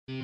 What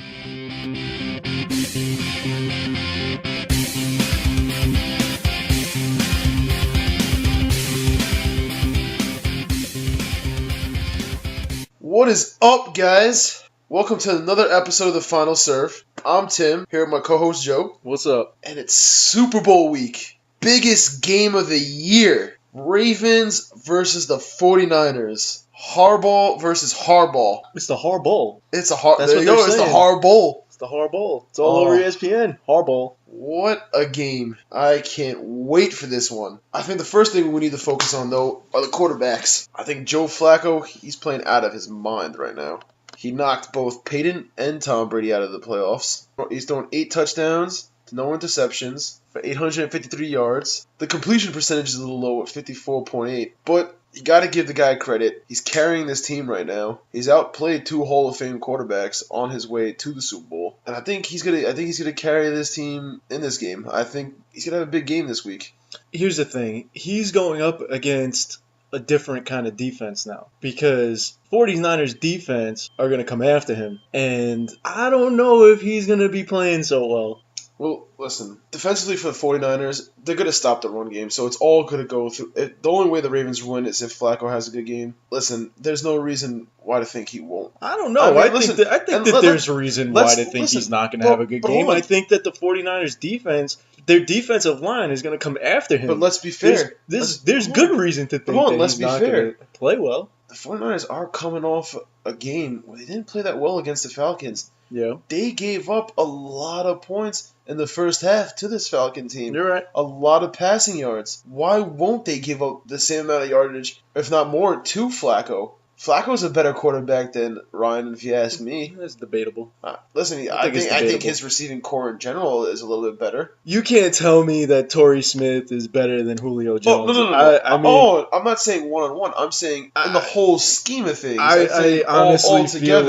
is up, guys? Welcome to another episode of The Final Serve. I'm Tim, here with my co-host Joe. What's up? And it's Super Bowl week. Biggest game of the year. Ravens versus the 49ers. Harbaugh versus Harbaugh. It's the Harbaugh. It's a hard. That's There what you go. they're It's the saying. Harbaugh. It's the Harbaugh. It's all over ESPN. Harbaugh. What a game. I can't wait for this one. I think the first thing we need to focus on, though, are the quarterbacks. I think Joe Flacco, he's playing out of his mind right now. He knocked both Peyton and Tom Brady out of the playoffs. He's thrown 8 touchdowns to no interceptions for 853 yards. The completion percentage is a little low at 54.8, but you got to give the guy credit. He's carrying this team right now. He's outplayed 2 Hall of Fame quarterbacks on his way to the Super Bowl, and I think he's gonna carry this team in this game. I think he's gonna have a big game this week. Here's the thing. He's going up against a different kind of defense now because 49ers defense are going to come after him, and I don't know if he's going to be playing so well. Well, listen, defensively for the 49ers, they're going to stop the run game, so it's all going to go through. The only way the Ravens win is if Flacco has a good game. Listen, there's no reason why to think he won't. I don't know. I think that there's a reason why to think listen, he's not going to have a good game. I think that the 49ers defense, their defensive line is going to come after him. But let's be fair. There's good reason to think that he's not going to play well. The 49ers are coming off a game where they didn't play that well against the Falcons. Yeah. They gave up a lot of points in the first half to this Falcon team. You're right. A lot of passing yards. Why won't they give up the same amount of yardage, if not more, to Flacco? Flacco's a better quarterback than Ryan, if you ask me. That's debatable. Listen, I think his receiving core in general is a little bit better. You can't tell me that Torrey Smith is better than Julio Jones. No. I'm not saying one-on-one. I'm saying in the whole scheme of things. I honestly feel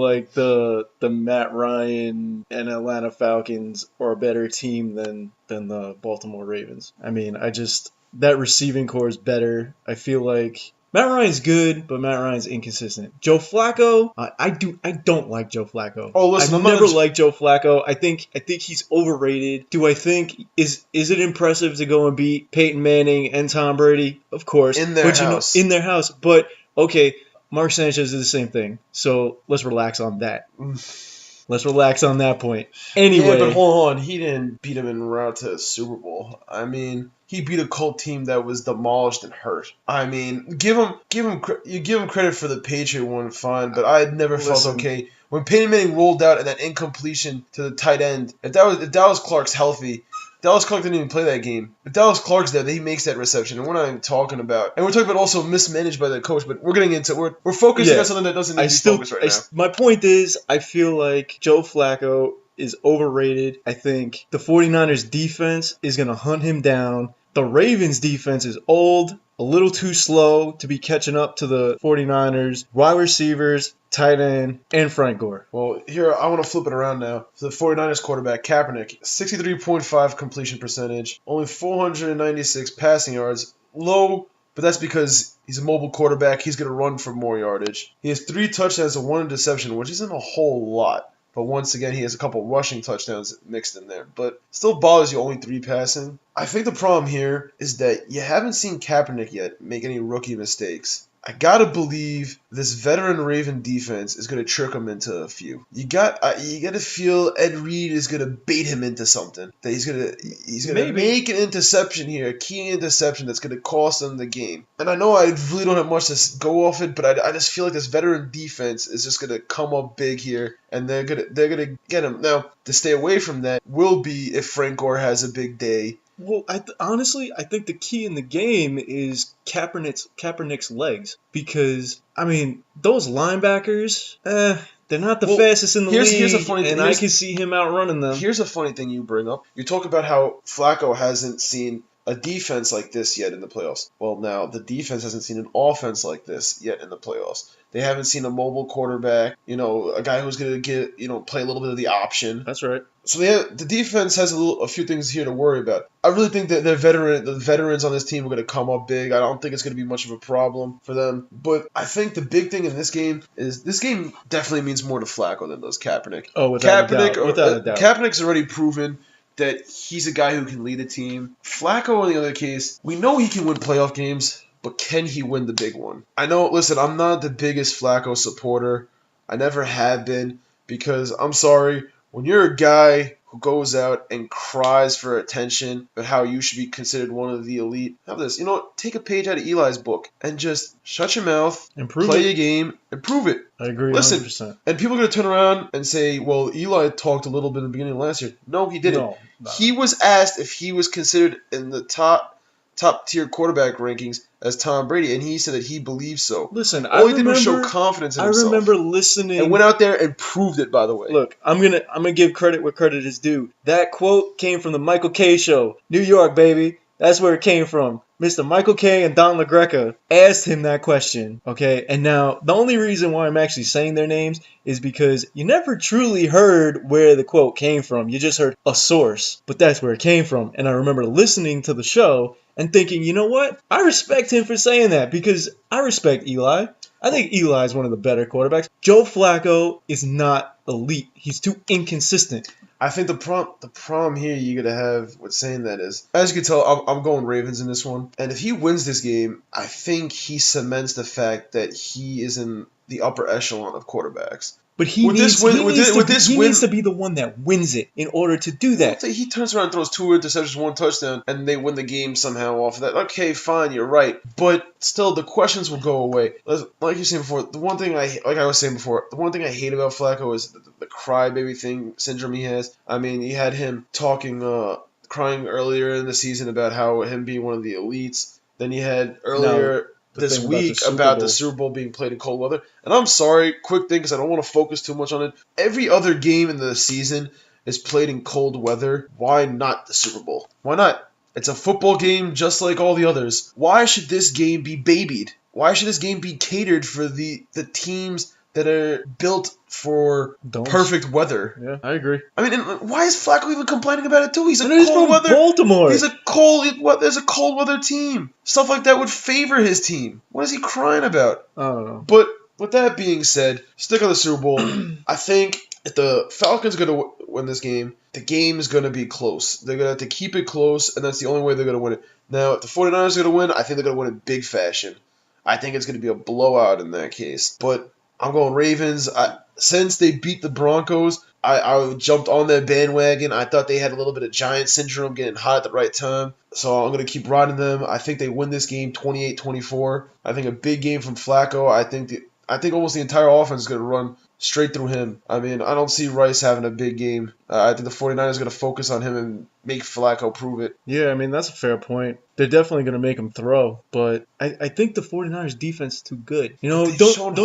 like the Matt Ryan and Atlanta Falcons are a better team than the Baltimore Ravens. I mean, that receiving core is better. I feel like Matt Ryan's good, but Matt Ryan's inconsistent. Joe Flacco, I don't like Joe Flacco. Oh, listen, I've never liked Joe Flacco. I think he's overrated. Do I think is it impressive to go and beat Peyton Manning and Tom Brady? Of course, in their house. But okay, Mark Sanchez is the same thing. So let's relax on that. Let's relax on that point. Anyway, yeah, but hold on, he didn't beat him en route to the Super Bowl. I mean, he beat a Colt team that was demolished and hurt. I mean, give him credit for the Patriot one, fine, but I had never felt okay when Peyton Manning rolled out and that incompletion to the tight end. If Dallas Clark's healthy, Dallas Clark didn't even play that game. If Dallas Clark's there, he makes that reception, and we're not even talking about. And we're talking about also mismanaged by the coach, but we're getting into we're focusing on something that doesn't need to be focused right now. My point is, I feel like Joe Flacco is overrated. I think the 49ers defense is going to hunt him down. The Ravens defense is old, a little too slow to be catching up to the 49ers. Wide receivers, tight end, and Frank Gore. Well, here, I want to flip it around now. For the 49ers quarterback, Kaepernick, 63.5 completion percentage, only 496 passing yards. Low, but that's because he's a mobile quarterback. He's going to run for more yardage. He has 3 touchdowns and 1 interception, which isn't a whole lot. But once again, he has a couple rushing touchdowns mixed in there. But still bothers you, only 3 passing. I think the problem here is that you haven't seen Kaepernick yet make any rookie mistakes. I gotta believe this veteran Raven defense is gonna trick him into a few. You gotta feel Ed Reed is gonna bait him into something. That he's gonna make an interception here, a key interception that's gonna cost them the game. And I know I really don't have much to go off it, but I just feel like this veteran defense is just gonna come up big here, and they're gonna get him. Now, to stay away from that will be if Frank Gore has a big day. Well, honestly, I think the key in the game is Kaepernick's legs. Because, I mean, those linebackers, they're not the fastest in the league, here's a funny thing, I can see him outrunning them. Here's a funny thing you bring up. You talk about how Flacco hasn't seen a defense like this yet in the playoffs. Well, now the defense hasn't seen an offense like this yet in the playoffs. They haven't seen a mobile quarterback, a guy who's going to play a little bit of the option. That's right. So the defense has a few things here to worry about. I really think that the veterans on this team are going to come up big. I don't think it's going to be much of a problem for them. But I think the big thing in this game is this game definitely means more to Flacco than does Kaepernick. Oh, without a doubt. Kaepernick's already proven that he's a guy who can lead a team. Flacco, in the other case, we know he can win playoff games, but can he win the big one? I know, listen, I'm not the biggest Flacco supporter. I never have been, because I'm sorry, when you're a guy who goes out and cries for attention about how you should be considered one of the elite, have this, take a page out of Eli's book and just shut your mouth, play your game, and prove it. I agree 100%. And people are going to turn around and say, well, Eli talked a little bit in the beginning of last year. No, he didn't. No. He was asked if he was considered in the top-tier quarterback rankings as Tom Brady, and he said that he believes so. Listen, all he did was show confidence in himself. I remember listening and went out there and proved it. By the way, look, I'm gonna give credit where credit is due. That quote came from the Michael Kay show, New York, baby. That's where it came from. Mr. Michael Kay and Don LaGreca asked him that question, okay? And now, the only reason why I'm actually saying their names is because you never truly heard where the quote came from. You just heard a source, but that's where it came from. And I remember listening to the show and thinking, you know what? I respect him for saying that because I respect Eli. I think Eli is one of the better quarterbacks. Joe Flacco is not elite. He's too inconsistent. I think the problem here you're going to have with saying that is, as you can tell, I'm going Ravens in this one. And if he wins this game, I think he cements the fact that he is in the upper echelon of quarterbacks. But he needs to be the one that wins it in order to do that. He turns around and throws 2 interceptions, 1 touchdown, and they win the game somehow off of that. Okay, fine, you're right. But still, the questions will go away. Like you said before, the one thing I hate about Flacco is the crybaby syndrome he has. I mean, he had him crying earlier in the season about how him being one of the elites. Then he had earlier this week about the Super Bowl being played in cold weather. And I'm sorry, quick thing, because I don't want to focus too much on it. Every other game in the season is played in cold weather. Why not the Super Bowl? Why not? It's a football game just like all the others. Why should this game be babied? Why should this game be catered for the teams that are built for perfect weather? Yeah, I agree. I mean, and why is Flacco even complaining about it too? He's from Baltimore. There's a cold weather team. Stuff like that would favor his team. What is he crying about? I don't know. But with that being said, stick on the Super Bowl. I think if the Falcons are going to win this game, the game is going to be close. They're going to have to keep it close, and that's the only way they're going to win it. Now, if the 49ers are going to win, I think they're going to win in big fashion. I think it's going to be a blowout in that case. But I'm going Ravens. Since they beat the Broncos, I jumped on their bandwagon. I thought they had a little bit of Giant syndrome, getting hot at the right time. So I'm going to keep riding them. I think they win this game 28-24. I think a big game from Flacco. I think almost the entire offense is going to run straight through him. I mean, I don't see Rice having a big game. I think the 49ers are going to focus on him and make Flacco prove it. Yeah, I mean, that's a fair point. They're definitely going to make him throw, but I think the 49ers defense is too good. Don't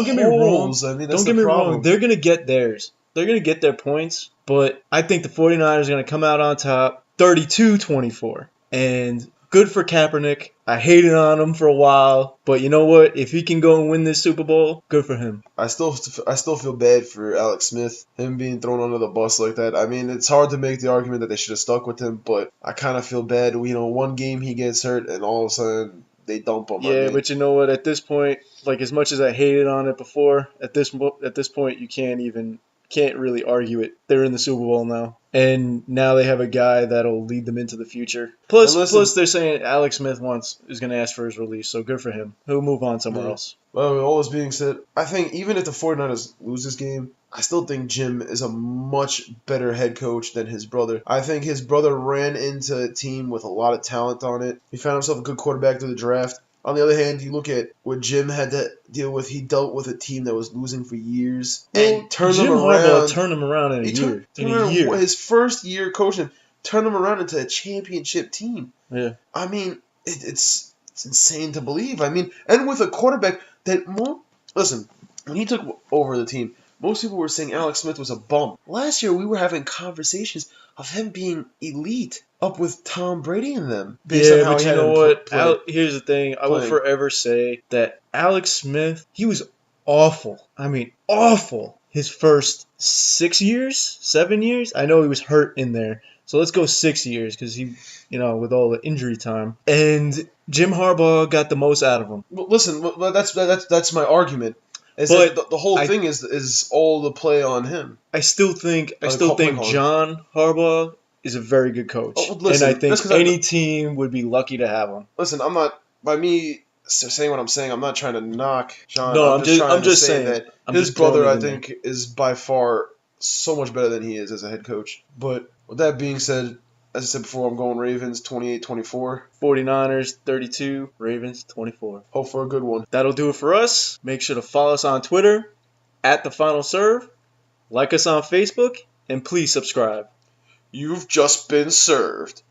get me wrong. I mean, don't get me wrong. They're going to get theirs. They're going to get their points, but I think the 49ers are going to come out on top 32-24. And good for Kaepernick. I hated on him for a while, but you know what? If he can go and win this Super Bowl, good for him. I still feel bad for Alex Smith, him being thrown under the bus like that. I mean, it's hard to make the argument that they should have stuck with him, but I kind of feel bad. One game he gets hurt, and all of a sudden they dump him. Yeah, but you know what? At this point, like as much as I hated on it before, at this point you can't really argue it. They're in the Super Bowl now. And now they have a guy that'll lead them into the future. Plus they're saying Alex Smith is going to ask for his release, so good for him. He'll move on somewhere else. Well, with all this being said, I think even if the 49ers lose this game, I still think Jim is a much better head coach than his brother. I think his brother ran into a team with a lot of talent on it. He found himself a good quarterback through the draft. On the other hand, you look at what Jim had to deal with. He dealt with a team that was losing for years and turned them around. Turned him around in a year. His first year coaching turned them around into a championship team. Yeah. I mean, it's insane to believe. I mean, and with a quarterback that listen, when he took over the team, most people were saying Alex Smith was a bum. Last year, we were having conversations of him being elite. up with Tom Brady in them. Based on how but he you had know him what? Here's the thing. I will forever say that Alex Smith, he was awful. I mean, awful. His first 6 years, 7 years. I know he was hurt in there. So let's go 6 years because he, with all the injury time. And Jim Harbaugh got the most out of him. Well, listen, that's my argument. But the whole thing is all the play on him. I still think John Harbaugh is a very good coach. Oh, listen, and I think any team would be lucky to have him. Listen, I'm not, by me saying what I'm saying, I'm not trying to knock John. No, I'm just saying that his brother, I think, is by far so much better than he is as a head coach. But with that being said, as I said before, I'm going Ravens 28-24. 49ers 32, Ravens 24. Hope for a good one. That'll do it for us. Make sure to follow us on Twitter @TheFinalServe. Like us on Facebook, and please subscribe. You've just been served.